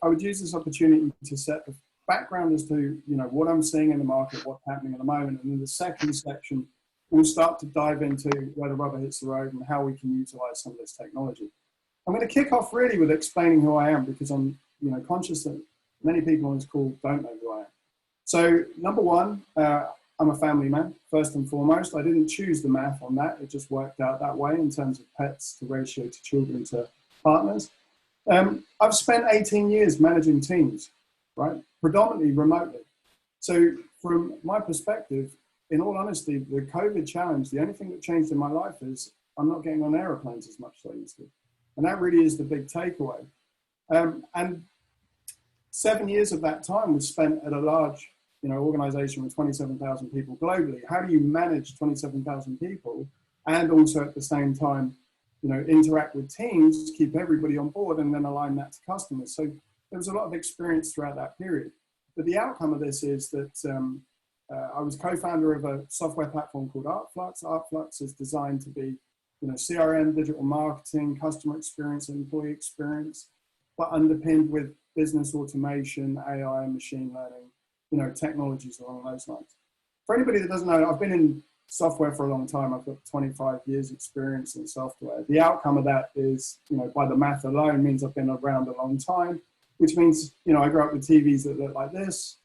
I would use this opportunity to set the background as to, what I'm seeing in the market, what's happening at the moment. And in the second section, we'll start to dive into where the rubber hits the road and how we can utilize some of this technology. I'm going to kick off really with explaining who I am, because I'm, conscious that many people on this call don't know who I am. So number one, I'm a family man, first and foremost. I didn't choose the math on that. It just worked out that way in terms of pets to ratio to children to partners. I've spent 18 years managing teams, right? Predominantly remotely. So from my perspective, in all honesty, the COVID challenge, the only thing that changed in my life is I'm not getting on airplanes as much as I used to. And that really is the big takeaway. And 7 years of that time was spent at a large, organization with 27,000 people globally. How do you manage 27,000 people and also at the same time, interact with teams, keep everybody on board, and then align that to customers? So there was a lot of experience throughout that period. But the outcome of this is that I was co-founder of a software platform called Artflux. Artflux is designed to be, CRM, digital marketing, customer experience, and employee experience, but underpinned with business automation, AI, machine learning, technologies along those lines. For anybody that doesn't know, I've been in software for a long time. I've got 25 years experience in software. The outcome of that is, by the math alone, means I've been around a long time, which means, I grew up with TVs that look like this.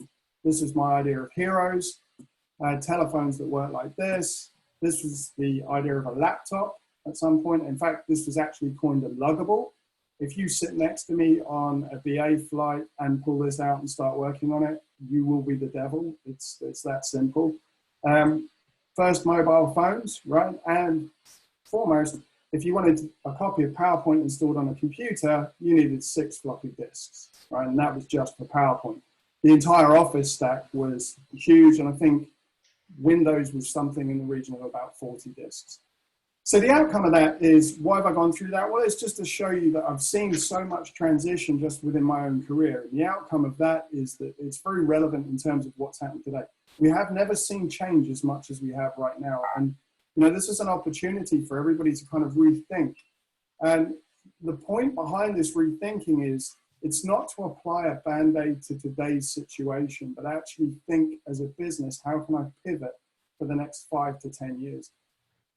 This is my idea of heroes. I had telephones that worked like this. This was the idea of a laptop at some point. In fact, this was actually coined a luggable. If you sit next to me on a BA flight and pull this out and start working on it, you will be the devil. It's that simple. First mobile phones, right? And foremost, if you wanted a copy of PowerPoint installed on a computer, you needed 6 floppy disks, right? And that was just for PowerPoint. The entire Office stack was huge, and I think Windows was something in the region of about 40 disks. So the outcome of that is, why have I gone through that? Well, it's just to show you that I've seen so much transition just within my own career. And the outcome of that is that it's very relevant in terms of what's happening today. We have never seen change as much as we have right now. And, this is an opportunity for everybody to kind of rethink. And the point behind this rethinking is, it's not to apply a Band-Aid to today's situation, but actually think as a business, how can I pivot for the next 5 to 10 years?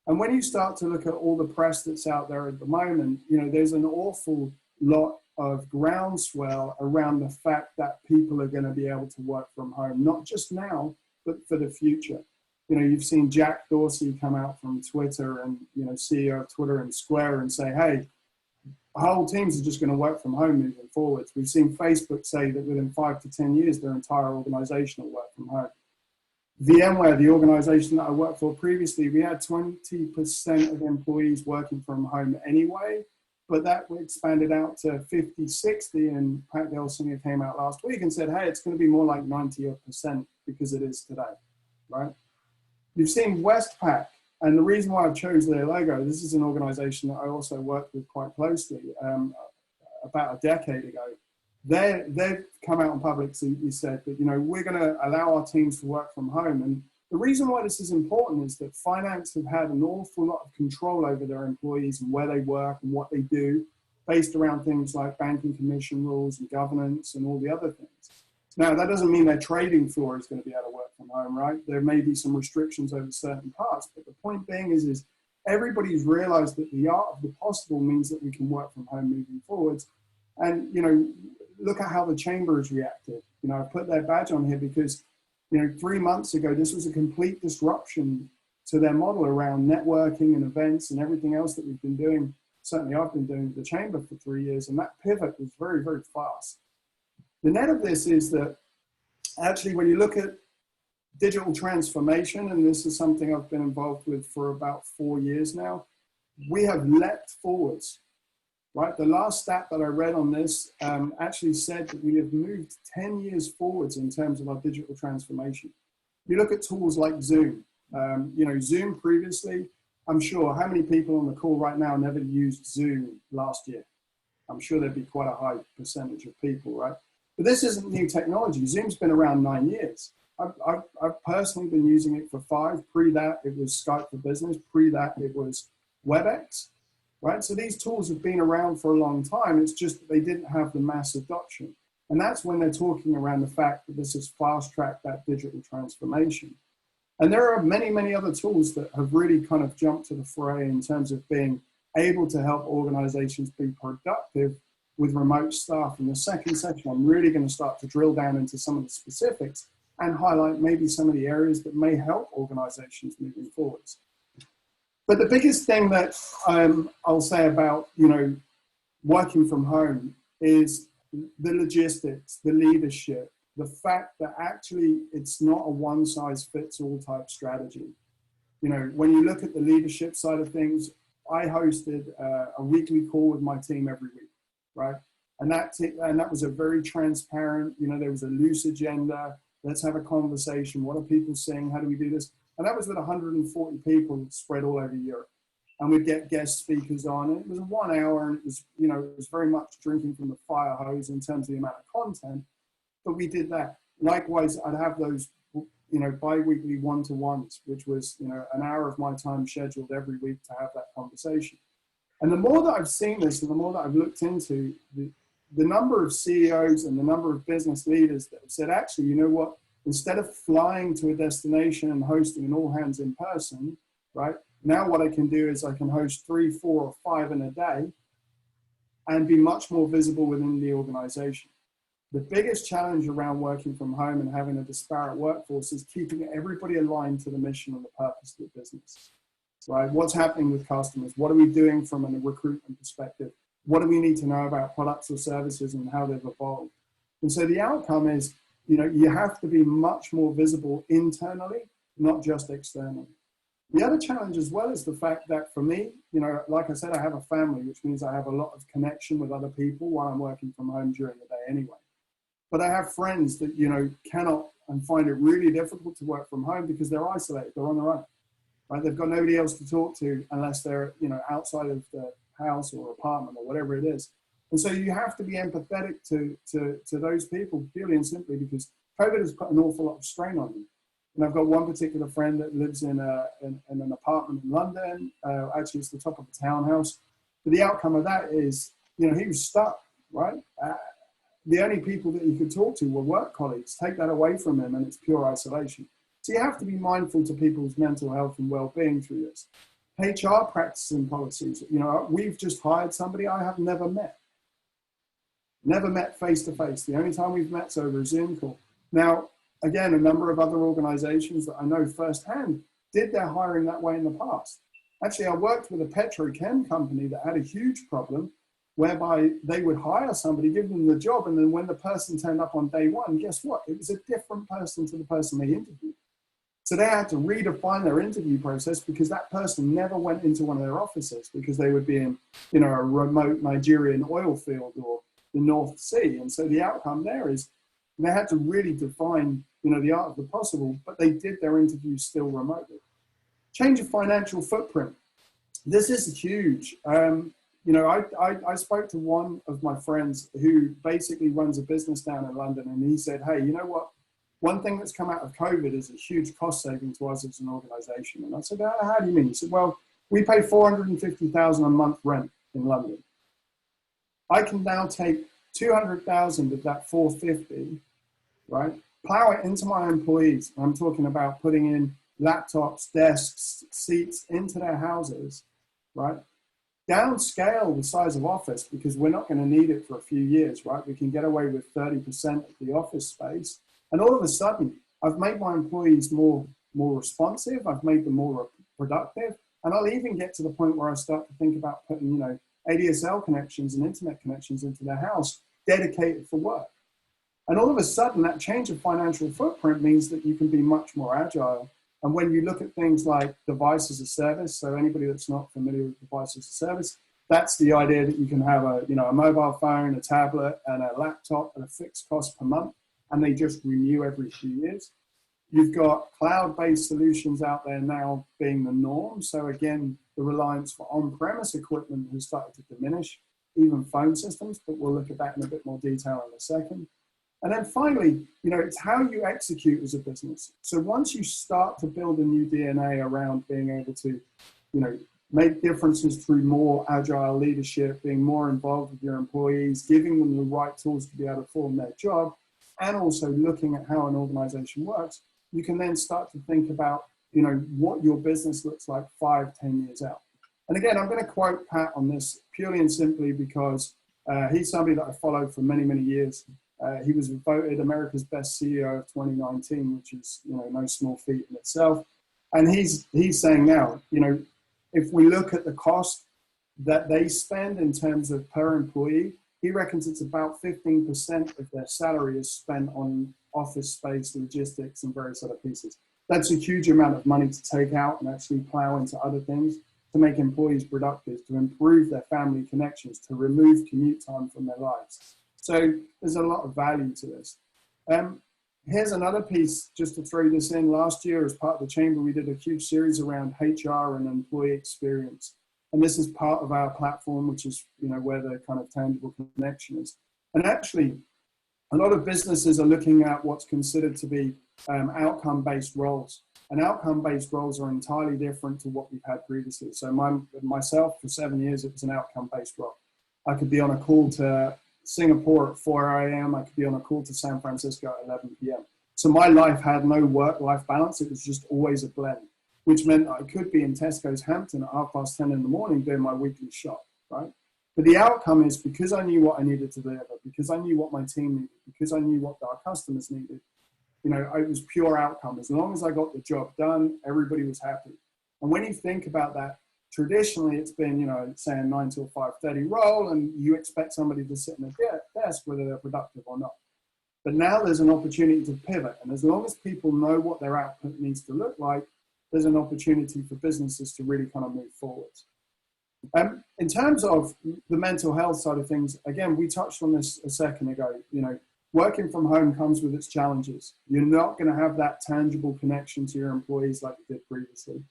And when you start to look at all the press that's out there at the moment, there's an awful lot of groundswell around the fact that people are going to be able to work from home, not just now, but for the future. You've seen Jack Dorsey come out from Twitter and, CEO of Twitter and Square, and say, hey, whole teams are just going to work from home moving forwards. We've seen Facebook say that within 5 to 10 years, their entire organization will work from home. VMware, the organization that I worked for previously, we had 20% of employees working from home anyway, but that expanded out to 50, 60, and Pat Gelsinger came out last week and said, hey, it's going to be more like 90% because it is today, right? You've seen Westpac, and the reason why I chose their logo, this is an organization that I also worked with quite closely about a decade ago. They've come out in public, so you said that, we're going to allow our teams to work from home. And the reason why this is important is that finance have had an awful lot of control over their employees and where they work and what they do, based around things like banking commission rules and governance and all the other things. Now, that doesn't mean their trading floor is going to be able to work from home, right? There may be some restrictions over certain parts, but the point being is everybody's realized that the art of the possible means that we can work from home moving forwards. And, look at how the chamber has reacted. I've put their badge on here because, 3 months ago, this was a complete disruption to their model around networking and events and everything else that we've been doing. Certainly I've been doing the chamber for 3 years, and that pivot was very, very fast. The net of this is that actually when you look at digital transformation, and this is something I've been involved with for about 4 years now, we have leapt forwards. Right, the last stat that I read on this actually said that we have moved 10 years forwards in terms of our digital transformation. You look at tools like Zoom. Zoom previously, I'm sure how many people on the call right now never used Zoom last year? I'm sure there'd be quite a high percentage of people, right? But this isn't new technology. Zoom's been around 9 years. I've personally been using it for 5. Pre that, it was Skype for Business. Pre that, it was WebEx. Right? So these tools have been around for a long time. It's just that they didn't have the mass adoption. And that's when they're talking around the fact that this has fast-tracked that digital transformation. And there are many, many other tools that have really kind of jumped to the fray in terms of being able to help organizations be productive with remote staff. In the second section, I'm really going to start to drill down into some of the specifics and highlight maybe some of the areas that may help organizations moving forwards. But the biggest thing that I'll say about, working from home is the logistics, the leadership, the fact that actually it's not a one-size-fits-all type strategy. When you look at the leadership side of things, I hosted a weekly call with my team every week, right? And that was a very transparent, there was a loose agenda. Let's have a conversation. What are people saying? How do we do this? And that was with 140 people spread all over Europe. And we'd get guest speakers on. And it was 1 hour, and it was, it was very much drinking from the fire hose in terms of the amount of content. But we did that. Likewise, I'd have those, bi-weekly one-to-ones, which was, an hour of my time scheduled every week to have that conversation. And the more that I've seen this and the more that I've looked into the number of CEOs and the number of business leaders that have said, actually, you know what, instead of flying to a destination and hosting an all hands in person, right? Now what I can do is I can host 3, 4, or 5 in a day and be much more visible within the organization. The biggest challenge around working from home and having a disparate workforce is keeping everybody aligned to the mission and the purpose of the business, right? What's happening with customers? What are we doing from a recruitment perspective? What do we need to know about products or services and how they've evolved? And so the outcome is, you have to be much more visible internally, not just externally. The other challenge as well is the fact that for me, like I said, I have a family, which means I have a lot of connection with other people while I'm working from home during the day anyway. But I have friends that, cannot and find it really difficult to work from home because they're isolated, they're on their own, right? They've got nobody else to talk to unless they're, outside of the house or apartment or whatever it is. And so you have to be empathetic to those people purely and simply because COVID has put an awful lot of strain on them. And I've got one particular friend that lives in an apartment in London. Actually, it's the top of a townhouse. But the outcome of that is, he was stuck, right? The only people that he could talk to were work colleagues. Take that away from him and it's pure isolation. So you have to be mindful to people's mental health and well-being through this. HR practices and policies. We've just hired somebody I have never met face-to-face. The only time we've met is over a Zoom call. Now, again, a number of other organizations that I know firsthand did their hiring that way in the past. Actually, I worked with a petrochem company that had a huge problem whereby they would hire somebody, give them the job, and then when the person turned up on day one, guess what? It was a different person to the person they interviewed. So they had to redefine their interview process because that person never went into one of their offices because they would be in, a remote Nigerian oil field or the North Sea. And so the outcome there is they had to really define, the art of the possible, but they did their interviews still remotely. Change of financial footprint. This is huge. I spoke to one of my friends who basically runs a business down in London, and he said, hey, you know what? One thing that's come out of COVID is a huge cost saving to us as an organization. And I said, how do you mean? He said, well, we pay $450,000 a month rent in London. I can now take 200,000 of that 450, right? Plow it into my employees. I'm talking about putting in laptops, desks, seats into their houses, right? Downscale the size of office because we're not going to need it for a few years, right? We can get away with 30% of the office space. And all of a sudden, I've made my employees more responsive. I've made them more productive. And I'll even get to the point where I start to think about putting, ADSL connections and internet connections into their house dedicated for work. And all of a sudden, that change of financial footprint means that you can be much more agile. And when you look at things like device as a service, so anybody that's not familiar with device as a service, that's the idea that you can have a mobile phone, a tablet, and a laptop at a fixed cost per month, and they just renew every few years. You've got cloud-based solutions out there now being the norm. So again, the reliance for on-premise equipment has started to diminish, even phone systems, but we'll look at that in a bit more detail in a second. And then finally, it's how you execute as a business. So once you start to build a new DNA around being able to, make differences through more agile leadership, being more involved with your employees, giving them the right tools to be able to perform their job, and also looking at how an organization works, you can then start to think about, what your business looks like 5-10 years out. And again, I'm going to quote Pat on this purely and simply because he's somebody that I followed for many, many years. He was voted America's best CEO of 2019, which is, no small feat in itself. And he's saying now, if we look at the cost that they spend in terms of per employee, he reckons it's about 15% of their salary is spent on office space, logistics, and various other pieces. That's a huge amount of money to take out and actually plow into other things to make employees productive, to improve their family connections, to remove commute time from their lives. So there's a lot of value to this. Here's another piece, just to throw this in. Last year, as part of the Chamber, we did a huge series around HR and employee experience. And this is part of our platform, which is, where the kind of tangible connection is. And actually, a lot of businesses are looking at what's considered to be outcome-based roles. And outcome-based roles are entirely different to what we've had previously. So myself, for 7 years, it was an outcome-based role. I could be on a call to Singapore at 4 a.m. I could be on a call to San Francisco at 11 p.m. So my life had no work-life balance. It was just always a blend, which meant I could be in Tesco's Hampton at 10:30 in the morning doing my weekly shop, right? But the outcome is, because I knew what I needed to deliver, because I knew what my team needed, because I knew what our customers needed, it was pure outcome. As long as I got the job done, everybody was happy. And when you think about that, traditionally it's been, say a 9 till 5:30 role, and you expect somebody to sit in a desk whether they're productive or not. But now there's an opportunity to pivot. And as long as people know what their output needs to look like, there's an opportunity for businesses to really kind of move forward. In terms of the mental health side of things, again, we touched on this a second ago. Working from home comes with its challenges. You're not going to have that tangible connection to your employees like you did previously.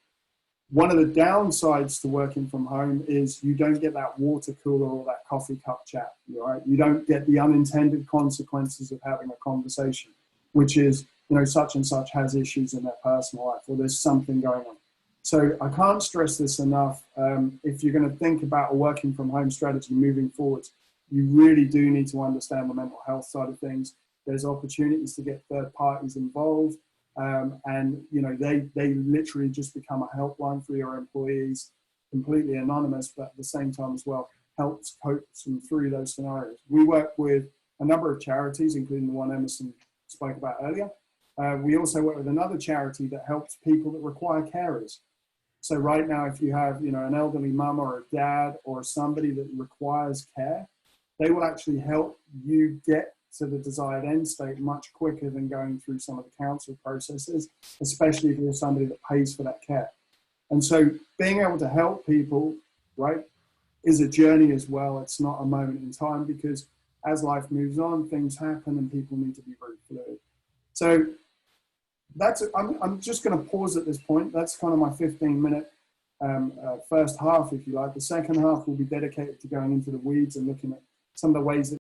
One of the downsides to working from home is you don't get that water cooler or that coffee cup chat, right? You don't get the unintended consequences of having a conversation, which is, such and such has issues in their personal life, or there's something going on. So I can't stress this enough. If you're going to think about a working from home strategy moving forward, you really do need to understand the mental health side of things. There's opportunities to get third parties involved. And they literally just become a helpline for your employees, completely anonymous, but at the same time as well, helps coach them through those scenarios. We work with a number of charities, including the one Emerson spoke about earlier. We also work with another charity that helps people that require carers. So right now, if you have, an elderly mum or a dad or somebody that requires care, they will actually help you get to the desired end state much quicker than going through some of the council processes, especially if you're somebody that pays for that care. And so being able to help people, right, is a journey as well. It's not a moment in time, because as life moves on, things happen and people need to be very fluid. So I'm just going to pause at this point. That's kind of my 15-minute first half, if you like. The second half will be dedicated to going into the weeds and looking at some of the ways that